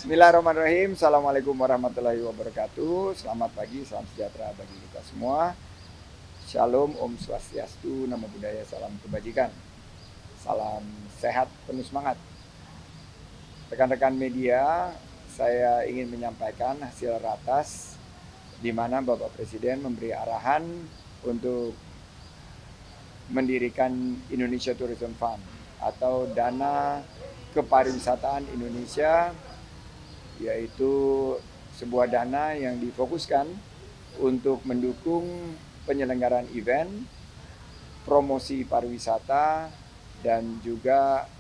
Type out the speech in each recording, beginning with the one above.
Bismillahirrahmanirrahim. Assalamualaikum warahmatullahi wabarakatuh. Selamat pagi, salam sejahtera bagi kita semua. Shalom, Om Swastiastu, Namo Buddhaya, salam kebajikan. Salam sehat, penuh semangat. Rekan-rekan media, saya ingin menyampaikan hasil ratas di mana Bapak Presiden memberi arahan untuk mendirikan Indonesia Tourism Fund atau dana kepariwisataan Indonesia, yaitu sebuah dana yang difokuskan untuk mendukung penyelenggaraan event, promosi pariwisata, dan juga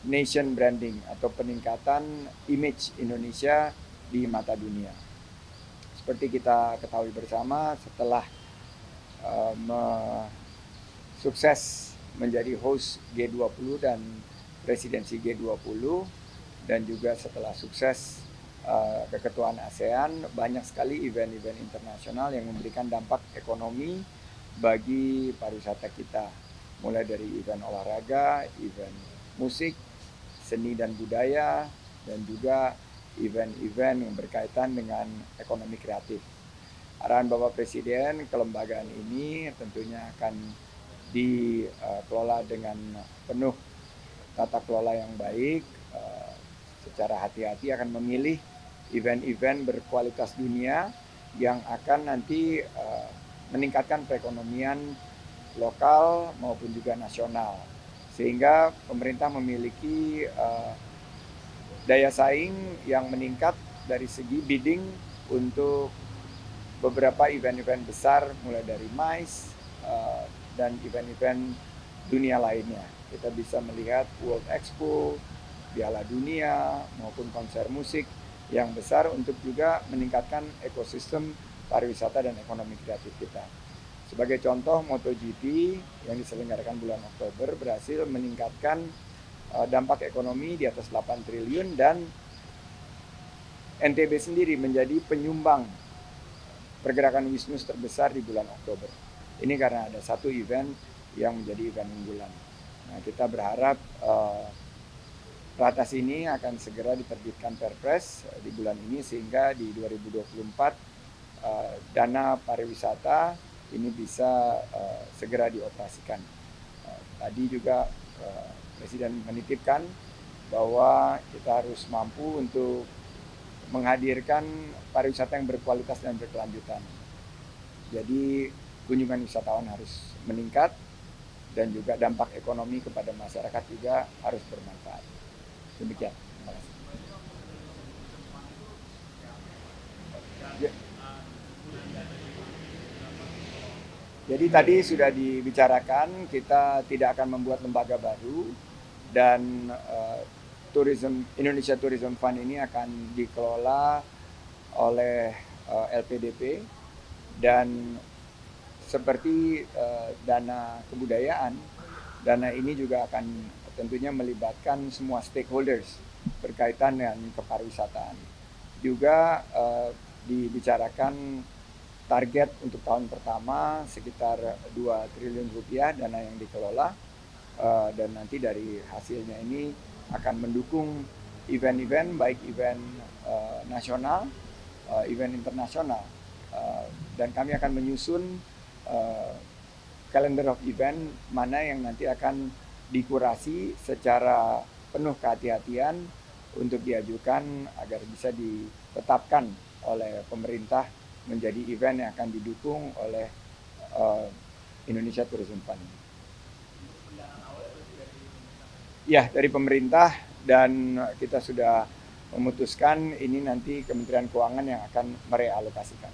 nation branding atau peningkatan image Indonesia di mata dunia. Seperti kita ketahui bersama, setelah sukses menjadi host G20 dan presidensi G20, dan juga setelah sukses keketuaan ASEAN, banyak sekali event-event internasional yang memberikan dampak ekonomi bagi pariwisata kita. Mulai dari event olahraga, event musik, seni dan budaya, dan juga event-event yang berkaitan dengan ekonomi kreatif. Arahan Bapak Presiden, kelembagaan ini tentunya akan dikelola dengan penuh tata kelola yang baik, secara hati-hati akan memilih event-event berkualitas dunia yang akan nanti meningkatkan perekonomian lokal maupun juga nasional, sehingga pemerintah memiliki daya saing yang meningkat dari segi bidding untuk beberapa event-event besar, mulai dari MICE dan event-event dunia lainnya. Kita bisa melihat World Expo, Piala Dunia, maupun konser musik yang besar untuk juga meningkatkan ekosistem pariwisata dan ekonomi kreatif kita. Sebagai contoh, MotoGP yang diselenggarakan bulan Oktober berhasil meningkatkan dampak ekonomi di atas 8 triliun, dan NTB sendiri menjadi penyumbang pergerakan bisnis terbesar di bulan Oktober. Ini karena ada satu event yang menjadi event unggulan. Nah, kita berharap ratas ini akan segera diterbitkan Perpres di bulan ini, sehingga di 2024 dana pariwisata ini bisa segera dioperasikan. Tadi juga Presiden menitipkan bahwa kita harus mampu untuk menghadirkan pariwisata yang berkualitas dan berkelanjutan. Jadi kunjungan wisatawan harus meningkat, dan juga dampak ekonomi kepada masyarakat juga harus bermanfaat. Demikian. Terima kasih. Ya. Jadi tadi sudah dibicarakan, kita tidak akan membuat lembaga baru, dan Indonesia Tourism Fund ini akan dikelola oleh LPDP, dan seperti dana kebudayaan, dana ini juga akan tentunya melibatkan semua stakeholders berkaitan dengan kepariwisataan. Juga dibicarakan target untuk tahun pertama sekitar 2 triliun rupiah dana yang dikelola, dan nanti dari hasilnya ini akan mendukung event-event, baik event nasional, event internasional, dan kami akan menyusun calendar of event mana yang nanti akan dikurasi secara penuh kehati-hatian untuk diajukan agar bisa ditetapkan oleh pemerintah menjadi event yang akan didukung oleh Indonesia Tourism Fund. Ya, dari pemerintah, dan kita sudah memutuskan ini nanti Kementerian Keuangan yang akan merealokasikan.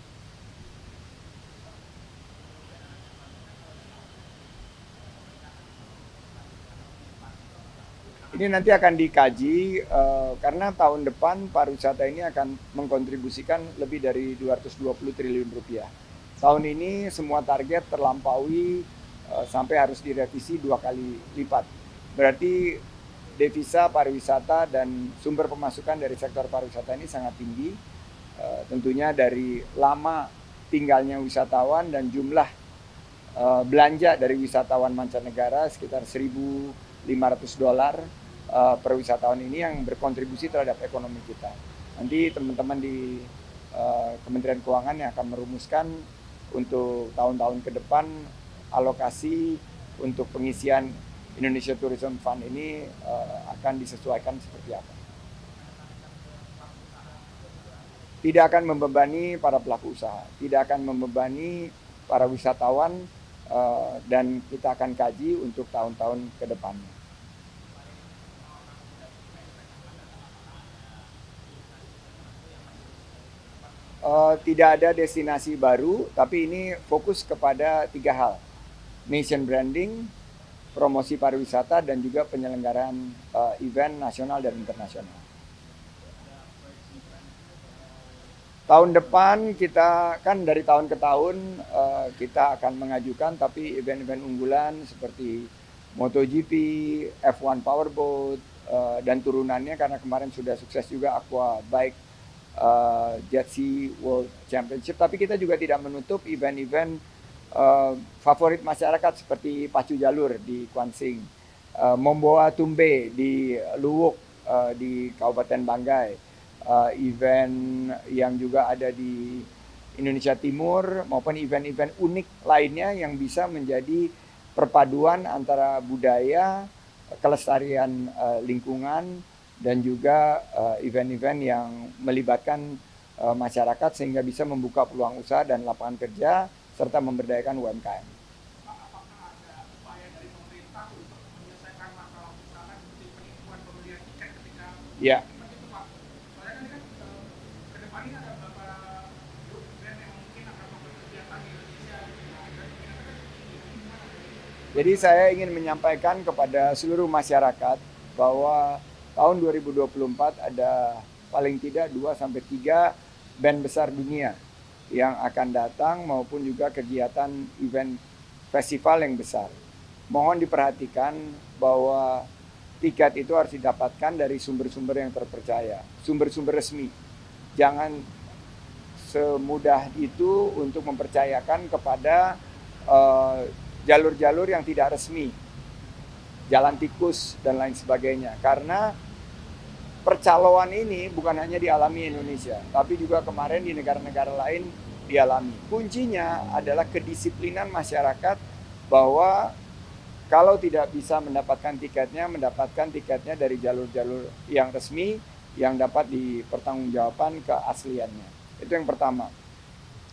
Ini nanti akan dikaji, karena tahun depan pariwisata ini akan mengkontribusikan lebih dari 220 triliun rupiah. Tahun ini semua target terlampaui, sampai harus direvisi 2 kali lipat. Berarti devisa pariwisata dan sumber pemasukan dari sektor pariwisata ini sangat tinggi. Tentunya dari lama tinggalnya wisatawan dan jumlah belanja dari wisatawan mancanegara sekitar $1.500 perwisatawan ini yang berkontribusi terhadap ekonomi kita. Nanti teman-teman di Kementerian Keuangan yang akan merumuskan untuk tahun-tahun ke depan alokasi untuk pengisian Indonesia Tourism Fund ini akan disesuaikan seperti apa. Tidak akan membebani para pelaku usaha, tidak akan membebani para wisatawan, dan kita akan kaji untuk tahun-tahun ke depannya. Tidak ada destinasi baru, tapi ini fokus kepada 3 hal. Nation branding, promosi pariwisata, dan juga penyelenggaraan event nasional dan internasional. Tahun depan kita kan dari tahun ke tahun kita akan mengajukan, tapi event-event unggulan seperti MotoGP, F1 Powerboat, dan turunannya karena kemarin sudah sukses juga Aqua Bike Jet Sea World Championship. Tapi kita juga tidak menutup event-event favorit masyarakat seperti Pacu Jalur di Kuansing, Momboa Tumbe di Luwuk di Kabupaten Banggai, event yang juga ada di Indonesia Timur, maupun event-event unik lainnya yang bisa menjadi perpaduan antara budaya, kelestarian lingkungan, dan juga event-event yang melibatkan masyarakat sehingga bisa membuka peluang usaha dan lapangan kerja serta memberdayakan UMKM. Ya. Jadi saya ingin menyampaikan kepada seluruh masyarakat bahwa tahun 2024 ada paling tidak 2-3 band besar dunia yang akan datang maupun juga kegiatan event festival yang besar. Mohon diperhatikan bahwa tiket itu harus didapatkan dari sumber-sumber yang terpercaya, sumber-sumber resmi. Jangan semudah itu untuk mempercayakan kepada jalur-jalur yang tidak resmi, jalan tikus dan lain sebagainya. Karena percaloan ini bukan hanya dialami Indonesia, tapi juga kemarin di negara-negara lain dialami. Kuncinya adalah kedisiplinan masyarakat bahwa kalau tidak bisa mendapatkan tiketnya dari jalur-jalur yang resmi yang dapat dipertanggungjawabkan keasliannya. Itu yang pertama.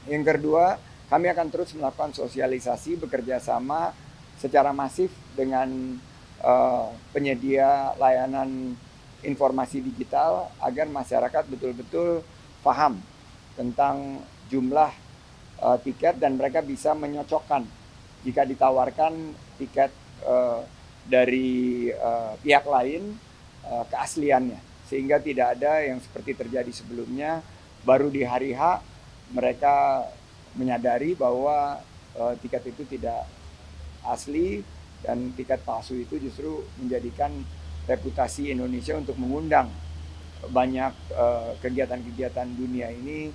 Yang kedua, kami akan terus melakukan sosialisasi bekerja sama secara masif dengan penyedia layanan informasi digital agar masyarakat betul-betul paham tentang jumlah tiket dan mereka bisa menyocokkan jika ditawarkan tiket dari pihak lain keasliannya, sehingga tidak ada yang seperti terjadi sebelumnya baru di hari H mereka menyadari bahwa tiket itu tidak asli dan tiket palsu itu justru menjadikan reputasi Indonesia untuk mengundang banyak kegiatan-kegiatan dunia ini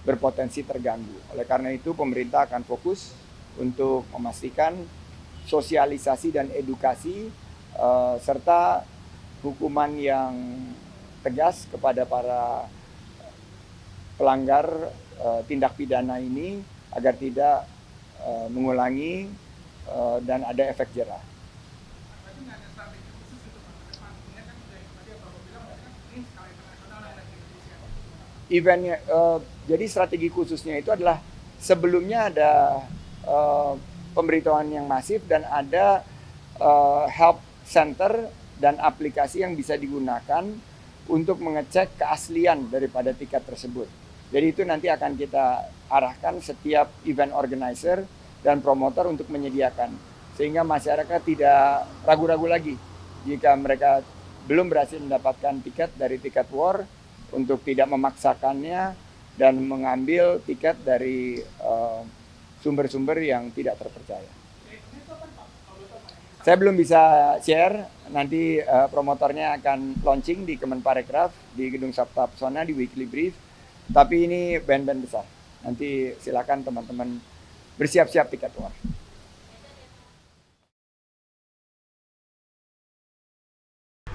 berpotensi terganggu. Oleh karena itu pemerintah akan fokus untuk memastikan sosialisasi dan edukasi serta hukuman yang tegas kepada para pelanggar tindak pidana ini agar tidak mengulangi dan ada efek jerah. Eventnya, jadi strategi khususnya itu adalah sebelumnya ada pemberitahuan yang masif dan ada help center dan aplikasi yang bisa digunakan untuk mengecek keaslian daripada tiket tersebut. Jadi itu nanti akan kita arahkan setiap event organizer dan promotor untuk menyediakan, sehingga masyarakat tidak ragu-ragu lagi jika mereka belum berhasil mendapatkan tiket dari Tiket War untuk tidak memaksakannya dan mengambil tiket dari sumber-sumber yang tidak terpercaya. Saya belum bisa share, nanti promotornya akan launching di Kemenparekraf, di Gedung Sabta Pesona, di Weekly Brief. Tapi ini band-band besar. Nanti silakan teman-teman bersiap-siap Tiket War.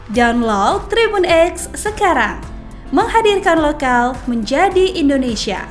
Download Tribun X sekarang. Menghadirkan lokal menjadi Indonesia.